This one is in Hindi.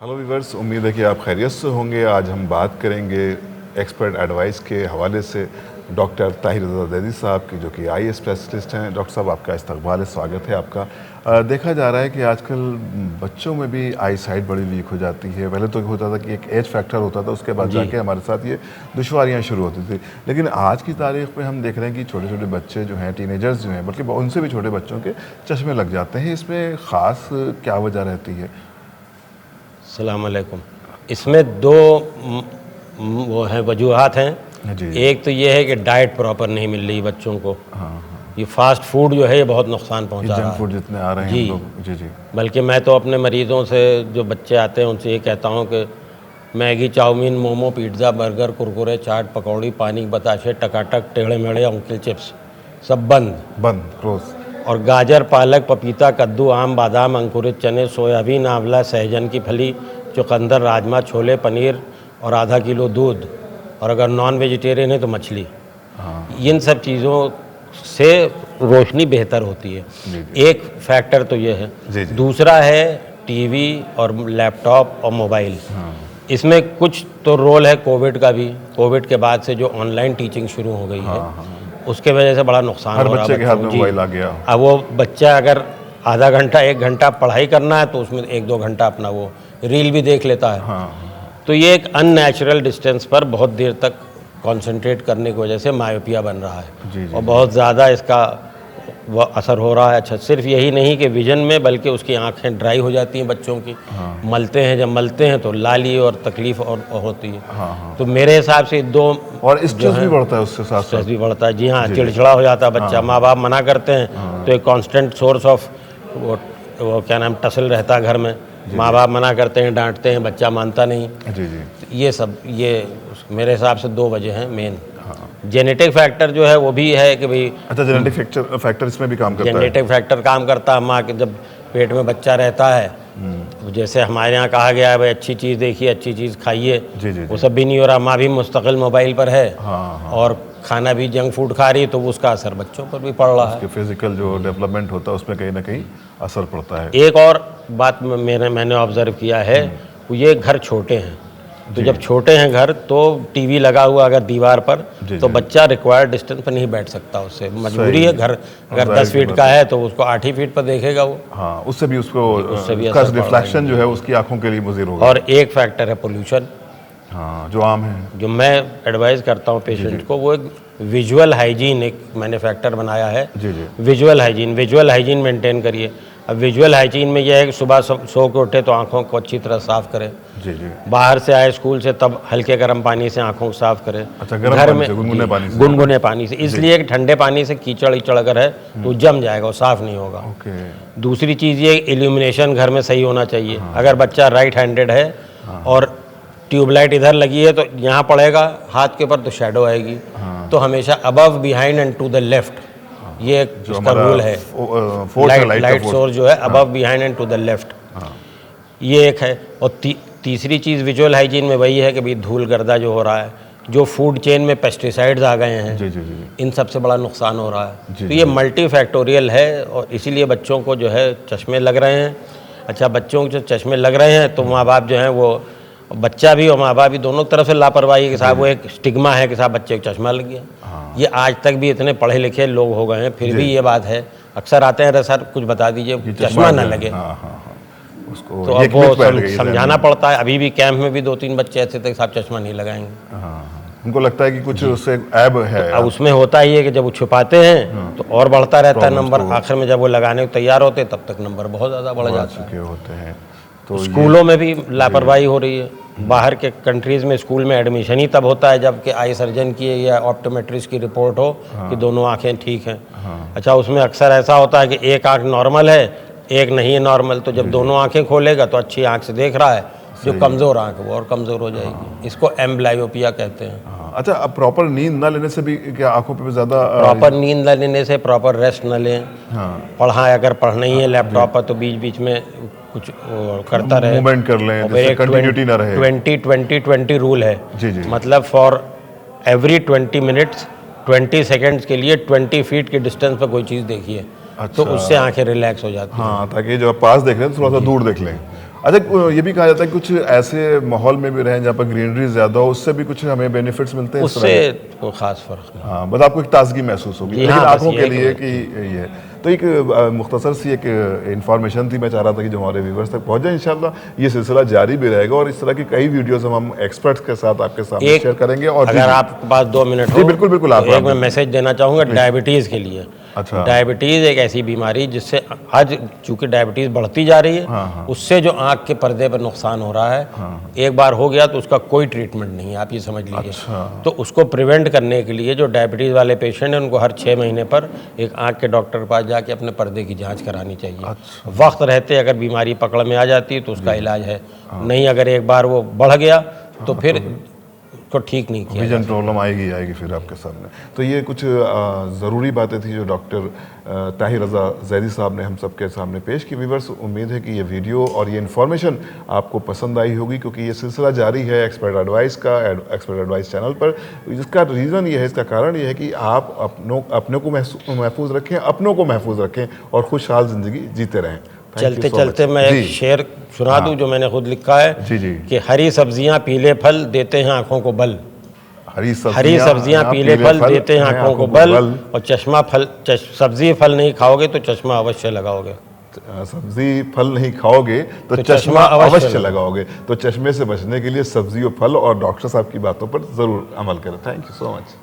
हेलो व्यूअर्स, उम्मीद है कि आप खैरियत से होंगे। आज हम बात करेंगे एक्सपर्ट एडवाइस के हवाले से डॉक्टर ताहिर रज़ा ज़ैदी साहब की, जो कि आई स्पेशलिस्ट हैं। डॉक्टर साहब, आपका इस्तकबाल है, स्वागत है आपका। देखा जा रहा है कि आजकल बच्चों में भी आई साइट बड़ी वीक हो जाती है। पहले तो होता था कि एक एज फैक्टर होता था, उसके बाद जाके हमारे साथ ये दुश्वारियाँ शुरू होती थी। लेकिन आज की तारीख में हम देख रहे हैं कि छोटे छोटे बच्चे जो हैं, टीनेजर्स जो हैं, बल्कि उनसे भी छोटे बच्चों के चश्मे लग जाते हैं। इसमें ख़ास क्या वजह रहती है? अस्सलाम वालेकुम। इसमें दो वो हैं वजूहात हैं जी। एक तो ये है कि डाइट प्रॉपर नहीं मिल रही बच्चों को। ये फास्ट फूड जो है ये बहुत नुकसान पहुंचा रहा है। जंक फूड जितने आ रहे हैं जी। लोग। जी जी। बल्कि मैं तो अपने मरीज़ों से, जो बच्चे आते हैं, उनसे ये कहता हूँ कि Maggi, chow mein, momo, pizza, burger, Kurkure, chaat, pakodi, पानी, बताशे, टकाटक, टेढ़े मेढ़े, अंकिल चिप्स सब बंद क्लोज। और गाजर, पालक, पपीता, कद्दू, आम, बादाम, अंकुरित चने, सोयाबीन, आंवला, सहजन की फली, चुकंदर, राजमा, छोले, पनीर और आधा किलो दूध, और अगर नॉन वेजिटेरियन है तो मछली। इन सब चीज़ों से रोशनी बेहतर होती है। एक फैक्टर तो ये है। दूसरा है टीवी और लैपटॉप और मोबाइल। इसमें कुछ तो रोल है कोविड का भी। कोविड के बाद से जो ऑनलाइन टीचिंग शुरू हो गई है, उसके वजह से बड़ा नुकसान हो रहा है। हर बच्चे के हाथ में मोबाइल आ गया। अब वो बच्चा अगर आधा घंटा 1 घंटा पढ़ाई करना है तो उसमें 1-2 घंटा अपना वो रील भी देख लेता है। तो ये एक अननेचुरल डिस्टेंस पर बहुत देर तक कंसंट्रेट करने की वजह से मायोपिया बन रहा है। और बहुत ज़्यादा इसका वो असर हो रहा है। अच्छा, सिर्फ यही नहीं कि विजन में, बल्कि उसकी आंखें ड्राई हो जाती हैं बच्चों की। मलते हैं, जब मलते हैं तो लाली और तकलीफ और होती है। तो मेरे हिसाब से दो, और स्ट्रेस भी बढ़ता है, उससे साथ स्ट्रेस भी बढ़ता है। जी हाँ, चिड़चिड़ा हो जाता है बच्चा। माँ बाप मना करते हैं तो एक कांस्टेंट सोर्स ऑफ वो क्या नाम टसल रहता है घर में। माँ बाप मना करते हैं, डांटते हैं, बच्चा मानता नहीं। ये मेरे हिसाब से 2 वजह हैं मेन। जेनेटिक फैक्टर जो है वो भी है कि भाई। अच्छा, जेनेटिक फैक्टर इसमें भी काम करता है। जेनेटिक फैक्टर काम करता है। माँ के जब पेट में बच्चा रहता है, जैसे हमारे यहाँ कहा गया है भाई अच्छी चीज़ देखिए, अच्छी चीज़ खाइए, वो सब भी नहीं हो रहा। माँ भी मुस्तकिल मोबाइल पर है और खाना भी जंक फूड खा रही है, तो उसका असर बच्चों पर भी पड़ रहा है। फिजिकल जो डेवलपमेंट होता है उसमें कहीं ना कहीं असर पड़ता है। एक और बात मैंने ऑब्जर्व किया है, ये घर छोटे हैं, तो जब छोटे हैं घर, तो टीवी लगा हुआ अगर दीवार पर, तो बच्चा रिक्वायर्ड डिस्टेंस पर नहीं बैठ सकता। उससे मजबूरी है। घर अगर 10 फीट का है तो उसको 8 ही फीट पर देखेगा वो। उससे भी रिफ्लेक्शन जो है उसकी आंखों के लिए मुज़िर होगा। और एक फैक्टर है पोल्यूशन, जो आम है। जो मैं एडवाइस करता हूँ पेशेंट को, वो एक विजुअल हाइजीन एक मैंने फैक्टर बनाया है। विजुअल हाइजीन मेंटेन करिए। अब विजुअल हाइजीन में यह है कि सुबह सो के उठे तो आंखों को अच्छी तरह साफ़ करें। बाहर से आए स्कूल से तब हल्के गर्म पानी से आंखों को साफ़ करें। अच्छा, घर में गुनगुने पानी से, इसलिए कि ठंडे पानी से कीचड़ अगर है तो जम जाएगा, वो साफ़ नहीं होगा। दूसरी चीज़ ये, इल्यूमिनेशन घर में सही होना चाहिए। अगर बच्चा राइट हैंडेड है और ट्यूबलाइट इधर लगी है तो यहाँ पड़ेगा हाथ के ऊपर, तो शैडो आएगी। तो हमेशा above, behind and to the left, ये एक इसका रूल है। लाइट सोर्स जो है above, behind and to the left, ये एक है। और तीसरी चीज़ विजुअल हाइजीन में वही है कि भाई धूल गर्दा जो हो रहा है, जो फूड चेन में पेस्टिसाइड्स आ गए हैं, इन सब से बड़ा नुकसान हो रहा है। तो ये मल्टी फैक्टोरियल है, और इसीलिए बच्चों को जो है चश्मे लग रहे हैं। अच्छा, बच्चों को जो चश्मे लग रहे हैं तो माँ बाप जो हैं, वो बच्चा भी और माँ बाप भी दोनों तरफ से लापरवाही के साथ, वो एक स्टिग्मा है कि साहब बच्चे को चश्मा लग गया। ये आज तक भी इतने पढ़े लिखे लोग हो गए हैं, फिर भी ये बात है। अक्सर आते हैं, सर कुछ बता दीजिए, चश्मा ना लगे। उसको तो अब वो समझाना पड़ता है। अभी भी कैंप में भी 2-3 बच्चे ऐसे थे, साहब चश्मा नहीं लगाएंगे। उनको लगता है कि कुछ उससे ऐब है। अब उसमें होता ही है कि जब वो छुपाते हैं तो और बढ़ता रहता है नंबर। आखिर में जब वो लगाने को तैयार होते हैं, तब तक नंबर बहुत ज़्यादा बढ़ जाते हैं। तो स्कूलों में भी लापरवाही हो रही है। बाहर के कंट्रीज़ में स्कूल में एडमिशन ही तब होता है जब कि आई सर्जन की या ऑप्टोमेट्रिस्ट की रिपोर्ट हो कि दोनों आंखें ठीक हैं। अच्छा, उसमें अक्सर ऐसा होता है कि एक आंख नॉर्मल है, एक नहीं है नॉर्मल। तो जब दोनों आंखें खोलेगा तो अच्छी आंख से देख रहा है, जो कमज़ोर आंख है वो और कमज़ोर हो जाएगी। इसको एम्ब्लायोपिया कहते हैं। अच्छा, अब प्रॉपर नींद ना लेने से भी क्या आंखों पे ज़्यादा? प्रॉपर नींद न लेने से, प्रॉपर रेस्ट न लें। अगर पढ़ना ही है लैपटॉप पर, तो बीच बीच में कुछ करता रहे, मूवमेंट कर लें, जिससे कंटिन्यूटी ना रहे। 20-20-20 रूल है। मतलब फॉर एवरी 20 मिनट्स 20 सेकेंड्स के लिए 20 फीट के डिस्टेंस पर कोई चीज़ देखिए। तो उससे आंखें रिलैक्स हो जाती हैं। ताकि जो आप पास देख रहे हैं तो थोड़ा सा दूर देख लें। अच्छा, ये भी कहा जाता है कुछ ऐसे माहौल में भी रहें जहाँ पर ग्रीनरी ज़्यादा हो, उससे भी कुछ हमें बेनिफिट्स मिलते हैं इस तरह उससे कोई ख़ास फ़र्क नहीं। हाँ, बस आपको एक ताजगी महसूस होगी, जी लेकिन हाँ, बस आंखों ये के है कि लिए कि ये तो एक मुख्तसर सी एक इन्फॉर्मेशन थी, मैं चाह रहा था कि जो हमारे व्यूवर्स तक पहुंच जाए। इंशाल्लाह ये सिलसिला जारी भी रहेगा और इस तरह की कई वीडियोस हम एक्सपर्ट्स के साथ आपके सामने शेयर करेंगे। और अगर आपके पास 2 मिनट जी हो बिल्कुल बिल्कुल, तो एक मैं मैसेज देना चाहूँगा डायबिटीज़ के लिए। अच्छा। डायबिटीज़ एक ऐसी बीमारी जिससे आज चूंकि डायबिटीज़ बढ़ती जा रही है, उससे जो आँख के पर्दे पर नुकसान हो रहा है, एक बार हो गया तो उसका कोई ट्रीटमेंट नहीं है, आप ये समझ लीजिए। तो उसको प्रिवेंट करने के लिए जो डायबिटीज़ वाले पेशेंट हैं उनको हर 6 महीने पर एक आँख के डॉक्टर के पास जाके अपने पर्दे की जांच करानी चाहिए। वक्त रहते अगर बीमारी पकड़ में आ जाती है तो उसका इलाज है, नहीं अगर एक बार वो बढ़ गया तो फिर को ठीक नहीं किया, विजन प्रॉब्लम आएगी फिर आपके सामने। तो ये कुछ ज़रूरी बातें थी जो डॉक्टर ताहिर रज़ा ज़ैदी साहब ने हम सबके सामने पेश की। व्यूअर्स, उम्मीद है कि ये वीडियो और ये इन्फॉर्मेशन आपको पसंद आई होगी, क्योंकि ये सिलसिला जारी है एक्सपर्ट एडवाइस का, एक्सपर्ट एडवाइस चैनल पर। जिसका रीज़न ये है, इसका कारण ये है कि आप अपनों को महफूज रखें, अपनों को महफूज रखें और खुशहाल ज़िंदगी जीते रहें। चलते चलते मैं एक शेर सुना दूं जो मैंने खुद लिखा है कि हरी सब्जियां पीले फल देते हैं आंखों को बल। हरी सब्जियां पीले फल देते हैं आंखों को बल, और सब्जी फल नहीं खाओगे तो चश्मा अवश्य लगाओगे। सब्जी फल नहीं खाओगे तो चश्मा अवश्य लगाओगे। तो चश्मे से बचने के लिए सब्जी और फल और डॉक्टर साहब की बातों पर ज़रूर अमल करें। Thank you so much.